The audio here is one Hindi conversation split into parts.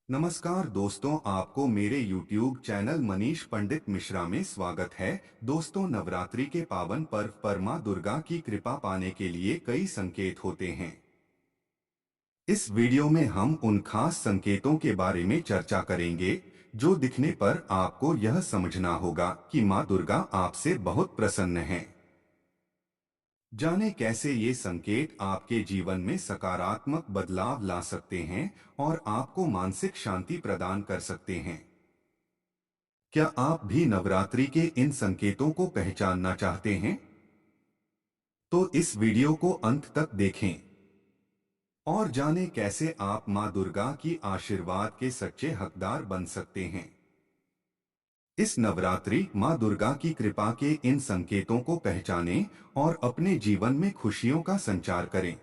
नमस्कार दोस्तों, आपको मेरे YouTube चैनल मनीष पंडित मिश्रा में स्वागत है। दोस्तों, नवरात्रि के पावन पर्व पर मां दुर्गा की कृपा पाने के लिए कई संकेत होते हैं। इस वीडियो में हम उन खास संकेतों के बारे में चर्चा करेंगे जो दिखने पर आपको यह समझना होगा कि मां दुर्गा आपसे बहुत प्रसन्न हैं। जाने कैसे ये संकेत आपके जीवन में सकारात्मक बदलाव ला सकते हैं और आपको मानसिक शांति प्रदान कर सकते हैं। क्या आप भी नवरात्रि के इन संकेतों को पहचानना चाहते हैं? तो इस वीडियो को अंत तक देखें और जानें कैसे आप मां दुर्गा की आशीर्वाद के सच्चे हकदार बन सकते हैं। इस नवरात्रि मां दुर्गा की कृपा के इन संकेतों को पहचानें और अपने जीवन में खुशियों का संचार करें।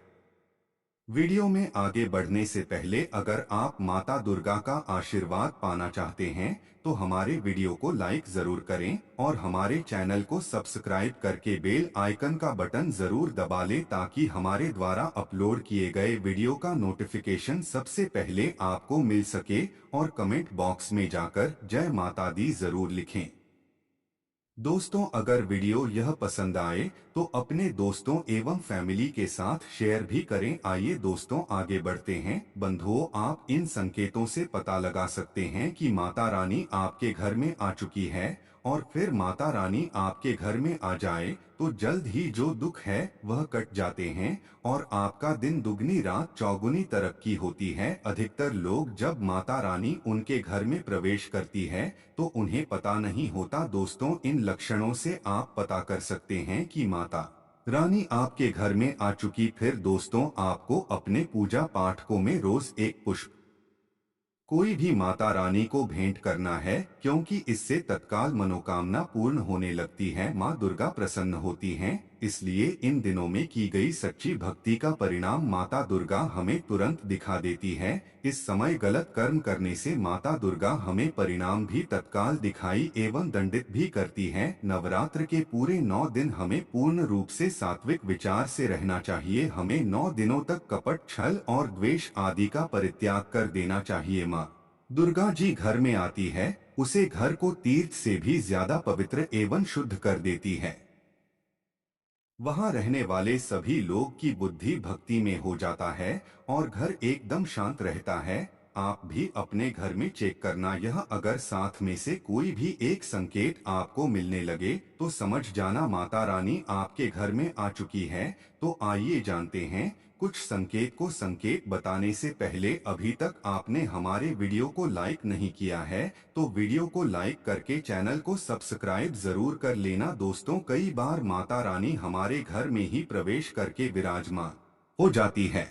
वीडियो में आगे बढ़ने से पहले अगर आप माता दुर्गा का आशीर्वाद पाना चाहते हैं तो हमारे वीडियो को लाइक जरूर करें और हमारे चैनल को सब्सक्राइब करके बेल आइकन का बटन जरूर दबा लें ताकि हमारे द्वारा अपलोड किए गए वीडियो का नोटिफिकेशन सबसे पहले आपको मिल सके। और कमेंट बॉक्स में जाकर जय माता दी जरूर लिखें। दोस्तों, अगर वीडियो यह पसंद आए तो अपने दोस्तों एवं फैमिली के साथ शेयर भी करें। आइए दोस्तों, आगे बढ़ते हैं। बंधुओं, आप इन संकेतों से पता लगा सकते हैं कि माता रानी आपके घर में आ चुकी है। और फिर माता रानी आपके घर में आ जाए तो जल्द ही जो दुख है वह कट जाते हैं और आपका दिन दुगनी रात चौगुनी तरक्की होती है। अधिकतर लोग जब माता रानी उनके घर में प्रवेश करती है तो उन्हें पता नहीं होता। दोस्तों, इन लक्षणों से आप पता कर सकते हैं कि माता रानी आपके घर में आ चुकी। फिर दोस्तों, आपको अपने पूजा पाठकों में रोज एक पुष्प कोई भी माता रानी को भेंट करना है, क्योंकि इससे तत्काल मनोकामना पूर्ण होने लगती है। माँ दुर्गा प्रसन्न होती हैं, इसलिए इन दिनों में की गई सच्ची भक्ति का परिणाम माता दुर्गा हमें तुरंत दिखा देती है। इस समय गलत कर्म करने से माता दुर्गा हमें परिणाम भी तत्काल दिखाई एवं दंडित भी करती है। नवरात्र के पूरे 9 दिन हमें पूर्ण रूप से सात्विक विचार से रहना चाहिए। हमें 9 दिनों तक कपट, छल और द्वेष आदि का परित्याग कर देना चाहिए। माँ दुर्गा जी घर में आती है, उसे घर को तीर्थ से भी ज्यादा पवित्र एवं शुद्ध कर देती है। वहां रहने वाले सभी लोग की बुद्धि भक्ति में हो जाता है और घर एकदम शांत रहता है। आप भी अपने घर में चेक करना यह अगर साथ में से कोई भी एक संकेत आपको मिलने लगे तो समझ जाना माता रानी आपके घर में आ चुकी है। तो आइए जानते हैं कुछ संकेत को। संकेत बताने से पहले अभी तक आपने हमारे वीडियो को लाइक नहीं किया है तो वीडियो को लाइक करके चैनल को सब्सक्राइब जरूर कर लेना। दोस्तों, कई बार माता रानी हमारे घर में ही प्रवेश करके विराजमान हो जाती है,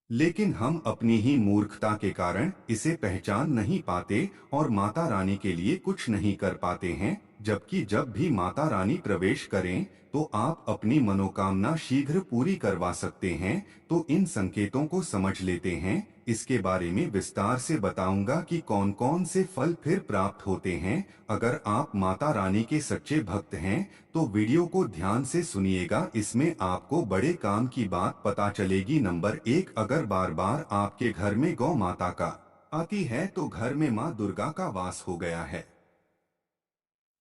लेकिन हम अपनी ही मूर्खता के कारण इसे पहचान नहीं पाते और माता रानी के लिए कुछ नहीं कर पाते हैं। जबकि जब भी माता रानी प्रवेश करें तो आप अपनी मनोकामना शीघ्र पूरी करवा सकते हैं। तो इन संकेतों को समझ लेते हैं। इसके बारे में विस्तार से बताऊंगा कि कौन कौन से फल फिर प्राप्त होते हैं। अगर आप माता रानी के सच्चे भक्त हैं तो वीडियो को ध्यान से सुनिएगा, इसमें आपको बड़े काम की बात पता चलेगी। नंबर 1, अगर बार बार आपके घर में गौ माता का आती है तो घर में माँ दुर्गा का वास हो गया है,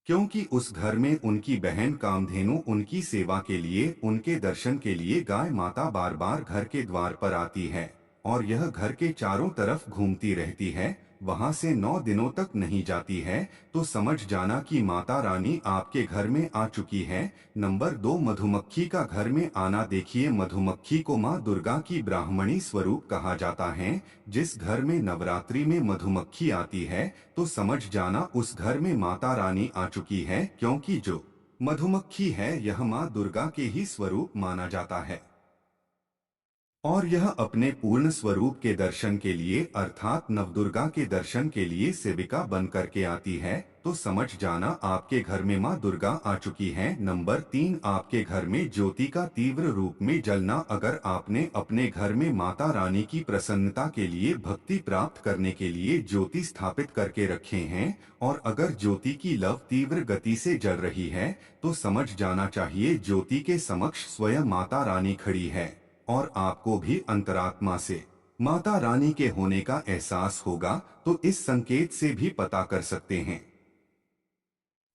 क्योंकि उस घर में उनकी बहन कामधेनु उनकी सेवा के लिए, उनके दर्शन के लिए गाय माता बार बार घर के द्वार पर आती है और यह घर के चारों तरफ घूमती रहती है, वहां से 9 दिनों तक नहीं जाती है। तो समझ जाना कि माता रानी आपके घर में आ चुकी है। नंबर 2, मधुमक्खी का घर में आना। देखिए, मधुमक्खी को माँ दुर्गा की ब्राह्मणी स्वरूप कहा जाता है। जिस घर में नवरात्रि में मधुमक्खी आती है तो समझ जाना उस घर में माता रानी आ चुकी है, क्योंकि जो मधुमक्खी है यह माँ दुर्गा के ही स्वरूप माना जाता है और यह अपने पूर्ण स्वरूप के दर्शन के लिए अर्थात नवदुर्गा के दर्शन के लिए सेविका बन करके आती है। तो समझ जाना आपके घर में माँ दुर्गा आ चुकी है। नंबर 3, आपके घर में ज्योति का तीव्र रूप में जलना। अगर आपने अपने घर में माता रानी की प्रसन्नता के लिए, भक्ति प्राप्त करने के लिए ज्योति स्थापित करके रखे हैं और अगर ज्योति की लव तीव्र गति से जल रही है तो समझ जाना चाहिए ज्योति के समक्ष स्वयं माता रानी खड़ी है और आपको भी अंतरात्मा से माता रानी के होने का एहसास होगा तो इस संकेत से भी पता कर सकते हैं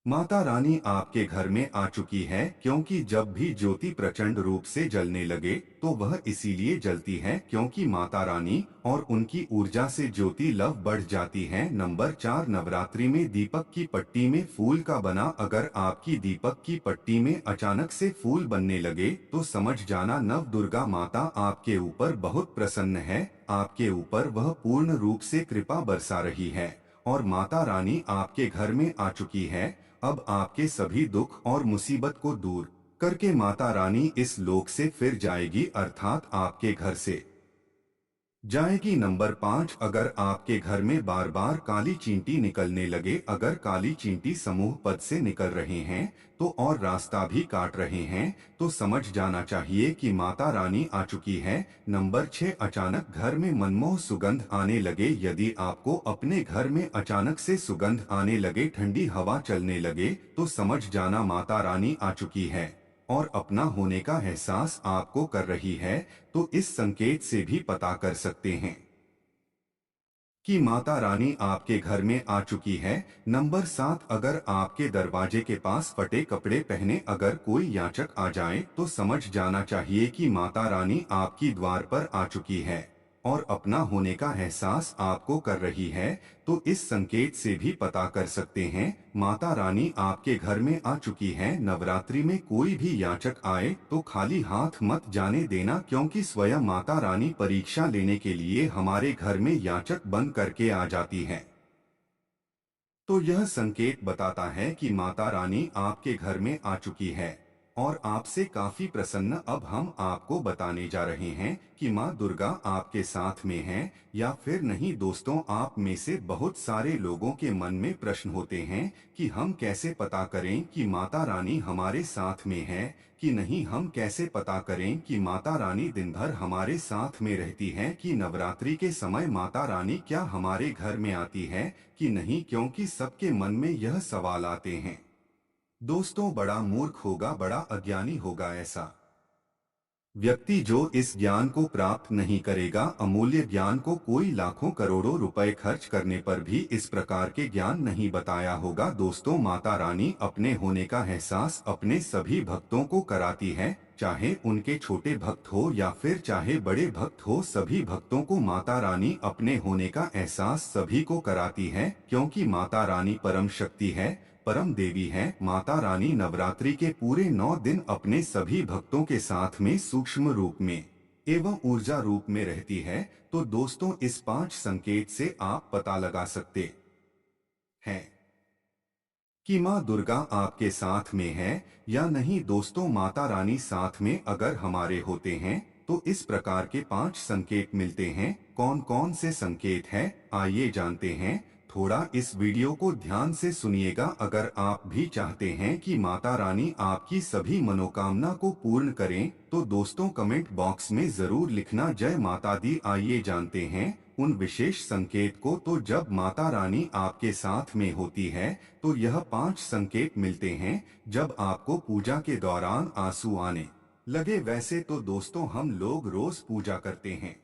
माता रानी आपके घर में आ चुकी है, क्योंकि जब भी ज्योति प्रचंड रूप से जलने लगे तो वह इसीलिए जलती है क्योंकि माता रानी और उनकी ऊर्जा से ज्योति लव बढ़ जाती है। नंबर 4, नवरात्रि में दीपक की पट्टी में फूल का बना। अगर आपकी दीपक की पट्टी में अचानक से फूल बनने लगे तो समझ जाना नव दुर्गा माता आपके ऊपर बहुत प्रसन्न है, आपके ऊपर वह पूर्ण रूप से कृपा बरसा रही है और माता रानी आपके घर में आ चुकी है। अब आपके सभी दुख और मुसीबत को दूर करके माता रानी इस लोक से फिर जाएगी, अर्थात आपके घर से जाएगी। नंबर 5, अगर आपके घर में बार बार काली चींटी निकलने लगे, अगर काली चींटी समूह पद से निकल रहे हैं तो और रास्ता भी काट रहे हैं तो समझ जाना चाहिए कि माता रानी आ चुकी है। नंबर 6, अचानक घर में मनमोह सुगंध आने लगे, यदि आपको अपने घर में अचानक से सुगंध आने लगे, ठंडी हवा चलने लगे तो समझ जाना माता रानी आ चुकी है और अपना होने का एहसास आपको कर रही है। तो इस संकेत से भी पता कर सकते हैं कि माता रानी आपके घर में आ चुकी है। नंबर 7, अगर आपके दरवाजे के पास फटे कपड़े पहने अगर कोई याचक आ जाए तो समझ जाना चाहिए कि माता रानी आपकी द्वार पर आ चुकी है और अपना होने का एहसास आपको कर रही है। तो इस संकेत से भी पता कर सकते हैं माता रानी आपके घर में आ चुकी है। नवरात्रि में कोई भी याचक आए तो खाली हाथ मत जाने देना, क्योंकि स्वयं माता रानी परीक्षा लेने के लिए हमारे घर में याचक बन करके आ जाती है। तो यह संकेत बताता है कि माता रानी आपके घर में आ चुकी है और आपसे काफी प्रसन्न। अब हम आपको बताने जा रहे हैं कि माँ दुर्गा आपके साथ में है या फिर नहीं। दोस्तों, आप में से बहुत सारे लोगों के मन में प्रश्न होते हैं कि हम कैसे पता करें कि माता रानी हमारे साथ में है कि नहीं, हम कैसे पता करें कि माता रानी दिन भर हमारे साथ में रहती है कि नवरात्रि के समय माता रानी क्या हमारे घर में आती है कि नहीं, क्योंकि सबके मन में यह सवाल आते हैं। दोस्तों, बड़ा मूर्ख होगा, बड़ा अज्ञानी होगा ऐसा व्यक्ति जो इस ज्ञान को प्राप्त नहीं करेगा। अमूल्य ज्ञान को कोई लाखों करोड़ों रुपए खर्च करने पर भी इस प्रकार के ज्ञान नहीं बताया होगा। दोस्तों, माता रानी अपने होने का एहसास अपने सभी भक्तों को कराती है, चाहे उनके छोटे भक्त हो या फिर चाहे बड़े भक्त हो। सभी भक्तों को माता रानी अपने होने का एहसास सभी को कराती है, क्योंकि माता रानी परम शक्ति है, परम देवी है। माता रानी नवरात्रि के पूरे 9 दिन अपने सभी भक्तों के साथ में सूक्ष्म रूप में एवं ऊर्जा रूप में रहती है। तो दोस्तों, इस 5 संकेत से आप पता लगा सकते हैं कि माँ दुर्गा आपके साथ में है या नहीं। दोस्तों, माता रानी साथ में अगर हमारे होते हैं तो इस प्रकार के 5 संकेत मिलते हैं। कौन कौन से संकेत हैं, आइए जानते हैं। थोड़ा इस वीडियो को ध्यान से सुनिएगा। अगर आप भी चाहते हैं कि माता रानी आपकी सभी मनोकामना को पूर्ण करें तो दोस्तों कमेंट बॉक्स में जरूर लिखना जय माता दी। आइए जानते हैं उन विशेष संकेत को। तो जब माता रानी आपके साथ में होती है तो यह 5 संकेत मिलते हैं। जब आपको पूजा के दौरान आंसू आने लगे, वैसे तो दोस्तों हम लोग रोज पूजा करते हैं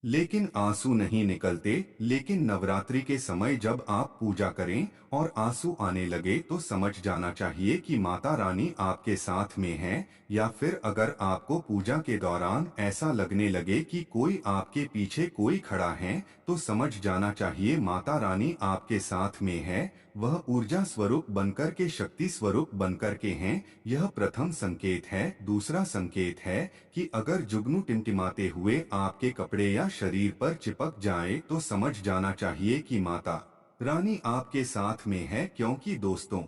लेकिन आंसू नहीं निकलते, लेकिन नवरात्रि के समय जब आप पूजा करें और आंसू आने लगे तो समझ जाना चाहिए कि माता रानी आपके साथ में है। या फिर अगर आपको पूजा के दौरान ऐसा लगने लगे कि कोई आपके पीछे कोई खड़ा है तो समझ जाना चाहिए माता रानी आपके साथ में है। वह ऊर्जा स्वरूप बनकर के शक्ति स्वरूप बनकर के हैं। यह प्रथम संकेत है। दूसरा संकेत है कि अगर जुगनू टिमटिमाते हुए आपके कपड़े या शरीर पर चिपक जाए तो समझ जाना चाहिए कि माता रानी आपके साथ में है, क्योंकि दोस्तों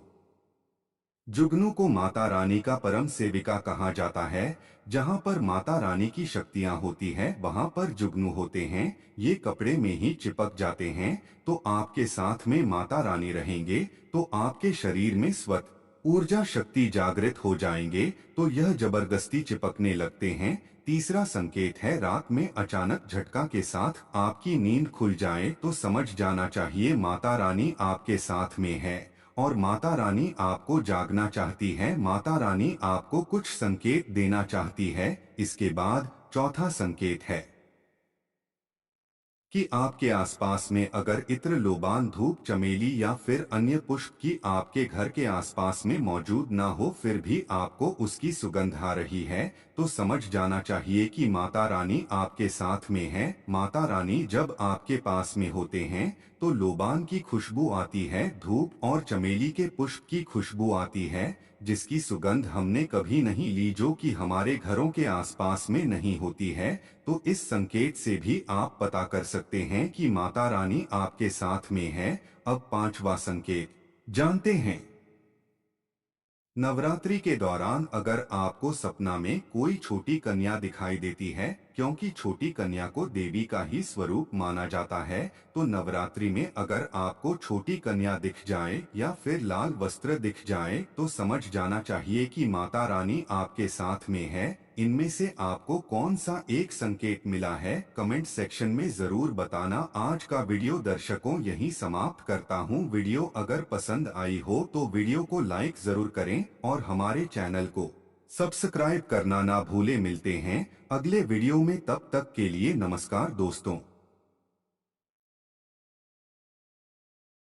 जुगनू को माता रानी का परम सेविका कहा जाता है। जहाँ पर माता रानी की शक्तियाँ होती है वहाँ पर जुगनू होते हैं। ये कपड़े में ही चिपक जाते हैं तो आपके साथ में माता रानी रहेंगे तो आपके शरीर में स्वतः ऊर्जा शक्ति जागृत हो जाएंगे तो यह जबरदस्ती चिपकने लगते हैं। तीसरा संकेत है रात में अचानक झटका के साथ आपकी नींद खुल जाए तो समझ जाना चाहिए माता रानी आपके साथ में है और माता रानी आपको जागना चाहती है। माता रानी आपको कुछ संकेत देना चाहती है। इसके बाद चौथा संकेत है कि आपके आसपास में अगर इत्र, लोबान, धूप, चमेली या फिर अन्य पुष्प की आपके घर के आसपास में मौजूद ना हो, फिर भी आपको उसकी सुगंध आ रही है, तो समझ जाना चाहिए कि माता रानी आपके साथ में है। माता रानी जब आपके पास में होते हैं तो लोबान की खुशबू आती है, धूप और चमेली के पुष्प की खुशबू आती है, जिसकी सुगंध हमने कभी नहीं ली, जो कि हमारे घरों के आसपास में नहीं होती है। तो इस संकेत से भी आप पता कर सकते हैं कि माता रानी आपके साथ में है। अब पांचवा संकेत जानते हैं। नवरात्रि के दौरान अगर आपको सपना में कोई छोटी कन्या दिखाई देती है, क्योंकि छोटी कन्या को देवी का ही स्वरूप माना जाता है, तो नवरात्रि में अगर आपको छोटी कन्या दिख जाए या फिर लाल वस्त्र दिख जाए, तो समझ जाना चाहिए कि माता रानी आपके साथ में है। इनमें से आपको कौन सा एक संकेत मिला है, कमेंट सेक्शन में जरूर बताना। आज का वीडियो दर्शकों यहीं समाप्त करता हूं। वीडियो अगर पसंद आई हो तो वीडियो को लाइक जरूर करें और हमारे चैनल को सब्सक्राइब करना ना भूले। मिलते हैं अगले वीडियो में, तब तक के लिए नमस्कार दोस्तों।